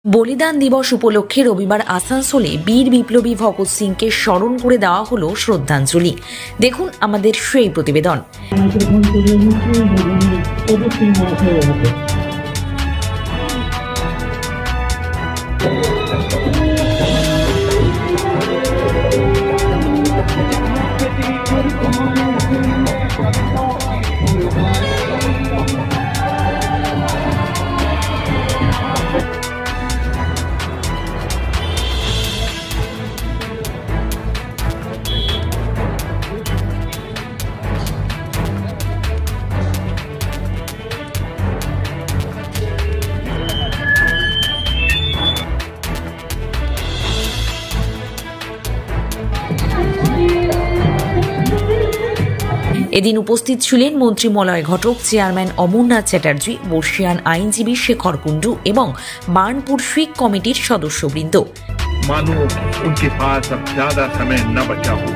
বলিদান দিবস উপলক্ষে রবিবার আসানসোলে বীর বিপ্লবী ভগৎ সিংকে স্মরণ করে দেওয়া হলো শ্রদ্ধাঞ্জলি। দেখুন আমাদের সেই প্রতিবেদন। এদিন উপস্থিত ছিলেন মন্ত্রী মলয় ঘটক, চেয়ারম্যান অমরনাথ চ্যাটার্জি, বর্ষিয়ান আইনজীবী শেখর কুন্ডু এবং বার্নপুর শিখ কমিটির সদস্যবৃন্দ। मानो उनके पास अब ज्यादा समय न बचा हो।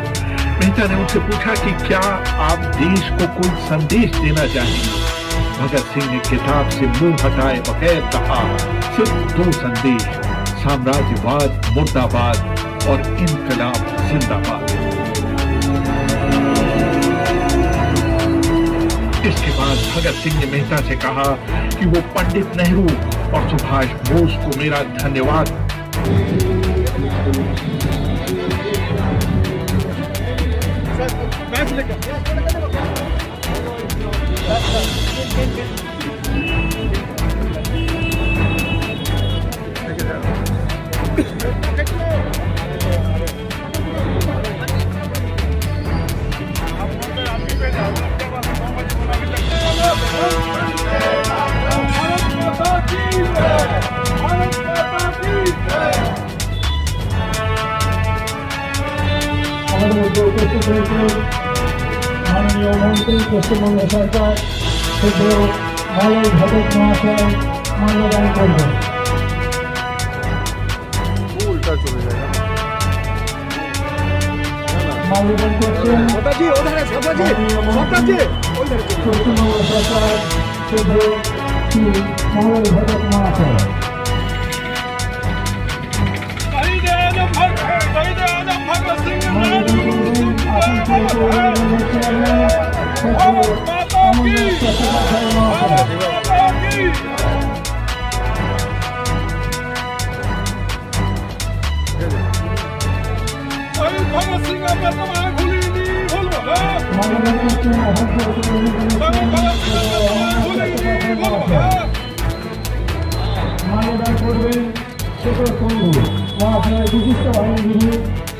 मेहता ने उनसे पूछा कि क्या आप देश को कोई संदेश देना चाहेंगे। भगत सिंह ने किताब से मुंह हटाए बगैर कहा, सिर्फ दो संदेश, साम्राज्यवाद मुर्दाबाद और इनकलाब जिंदाबाद। इसके बाद भगत सिंह ने मेहता से कहा कि वो पंडित नेहरू और सुभाष बोस को मेरा धन्यवाद। माननीय मंत्री पश्चिमबंग सरकार मलय घटक महाशय माल्यार्पण करবেন। माल्यार्पण করছেন পশ্চিমবঙ্গ সরকার মলয় ঘটক মহাশয়। মাল্যদান করবেন শেখর কুন্ডু মহাশয়, বিশিষ্ট আইনজীবী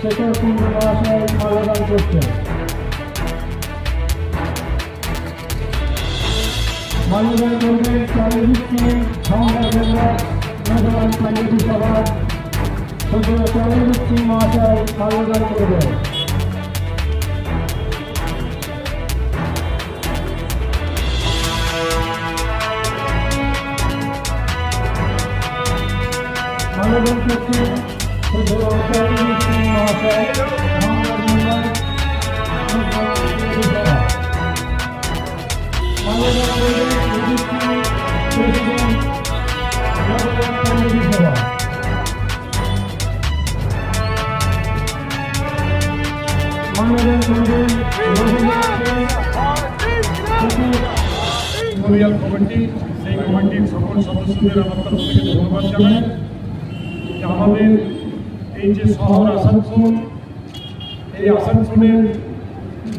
শেখর কুন্ডু মহাশয় মাল্যদান করছেন। মাল্যদান করবেন চারিদিক সংবাদ মেঘালয় কমিটি সভার সদস্য চারিদিক সিং মহাশয় মাল্যদান করবেন। মাল্যদান করছেন চারিদিক সিং মহাশয় মেমোরিয়াল কমিটি, সেই কমিটির সকল সদস্যদের আমার তরফ থেকে ধন্যবাদ জানাই। আমাদের এই যে শহর আসানসোল, এই আসানসোলের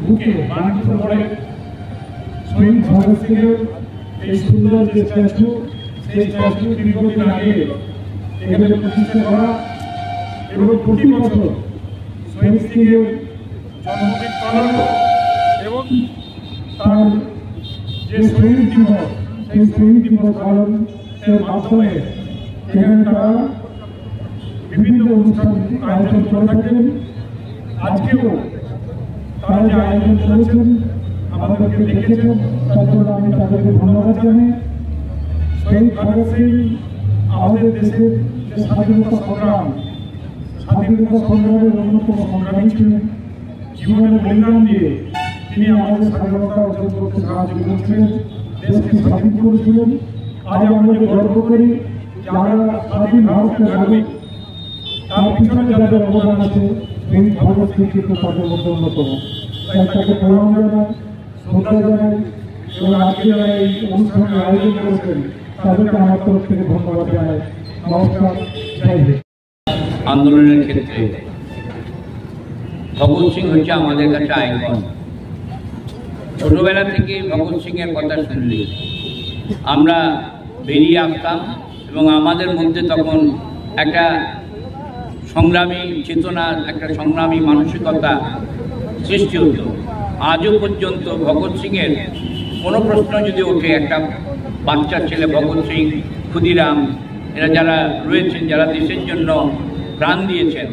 বুকে বার্নপুর মোড়ে শহীদ ভগৎ সিংয়ের এই সুন্দর যে স্ট্যাচু, সেই স্ট্যাচু দীর্ঘদিন আগে এখানে প্রতিষ্ঠা করা এবং প্রতি বছর শহীদ সিংয়ের জন্মদিন পালন এবং তার যে শহীদ দিবস, সেই শহীদ দিবস পালনের মাধ্যমে এখানে তারা বিভিন্ন অনুষ্ঠান আয়োজন করে থাকেন। আজকেও তারা যে আয়োজন করেছেন আমাদেরকে দেখেছেন, তার জন্য আমি তাদেরকে ধন্যবাদ জানাই। শহীদ ভগৎ সিং আমাদের দেশের যে স্বাধীনতা সংগ্রামের অন্যতম সংগ্রামী ছিলেন। জীবনের বলিদান দিয়ে তিনি আমাদের স্বাধীনতা অর্জন করতে সাহায্য করেছিলেন, দেশকে স্বাধীন করেছিলেন। আজ আমরা গর্ব করি যারা স্বাধীন ভারতকে নাগরিক তার পিছনে যাদের অবদান আছে তিনি ভগৎ সিং কিন্তু তাদের মধ্যে অন্যতম। তাই তাকে প্রণাম জানাই, শ্রদ্ধা জানাই এবং আজকে যারা এই অনুষ্ঠানের আয়োজন করেছেন তাদেরকে আমার তরফ থেকে ধন্যবাদ জানাই। নমস্কার, জয় হিন্দ। আন্দোলনের ক্ষেত্রে ভগৎ সিং হচ্ছে আমাদের কাছে আইকন। ছোটবেলা থেকে ভগৎ সিং এর কথা শুনলে আমরা বেরিয়ে আসতাম এবং আমাদের মধ্যে তখন একটা সংগ্রামী চেতনা, একটা সংগ্রামী মানসিকতা সৃষ্টি হতো। আজও পর্যন্ত ভগৎ সিংয়ের কোনো প্রশ্ন যদি ওঠে, একটা বাচ্চা ছেলে ভগৎ সিং, ক্ষুদিরাম, এরা যারা রয়েছেন, যারা দেশের জন্য প্রাণ দিয়েছেন,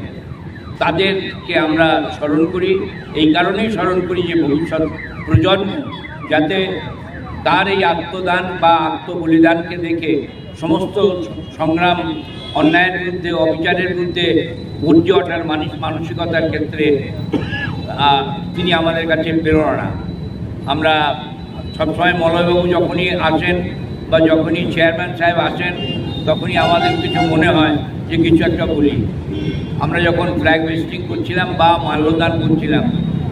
তাদেরকে আমরা স্মরণ করি। এই কারণেই স্মরণ করি যে ভবিষ্যৎ প্রজন্ম যাতে তার এই আত্মদান বা আত্মবলিদানকে দেখে সমস্ত সংগ্রাম, অন্যায়ের বিরুদ্ধে, অবিচারের বিরুদ্ধে গর্জে ওঠার মানসিকতার ক্ষেত্রে তিনি আমাদের কাছে প্রেরণা। আমরা সবসময় মলয়বাবু যখনই আসেন বা যখনই চেয়ারম্যান সাহেব আসেন তখনই আমাদের কিছু মনে হয় যে কিছু একটা বলি। আমরা যখন ফ্ল্যাগ হোয়েস্টিং করছিলাম বা মাল্যদান করছিলাম,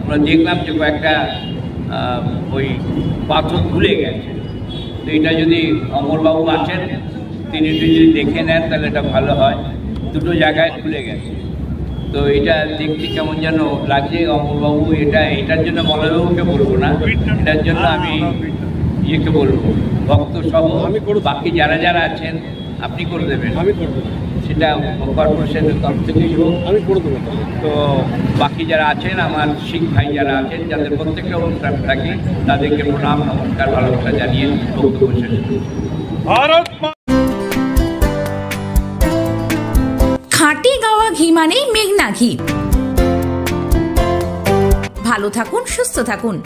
আমরা দেখলাম যে কয়েকটা ওই পাথর খুলে গেছে। তো এটা যদি অমরবাবু আছেন, তিনি যদি দেখে নেন তাহলে এটা ভালো হয়। দুটো জায়গায় খুলে গেছে, তো এটা দেখতে কেমন যেন লাগছে। অমরবাবু এটার জন্য মলয়বাবুকে বলবো না, এটার জন্য আমি ইয়েকে বলবো, ভক্ত সহ বাকি যারা যারা আছেন আপনি করে দেবেন। আমি করবো, সেটা কর্পোরেশনের তরফ থেকেই হোক, আমি করে দেবো। তো বাকি যারা আছেন, আমার শিখ ভাই যারা আছেন, যাদের প্রত্যেকটা অনুষ্ঠান থাকে, তাদেরকে প্রণাম, নমস্কার, ভালোবাসা জানিয়ে বক্তব্য শেষ করছি। খাঁটি গাওয়া ঘি মানেই মেঘনা ঘি। ভালো থাকুন, সুস্থ থাকুন।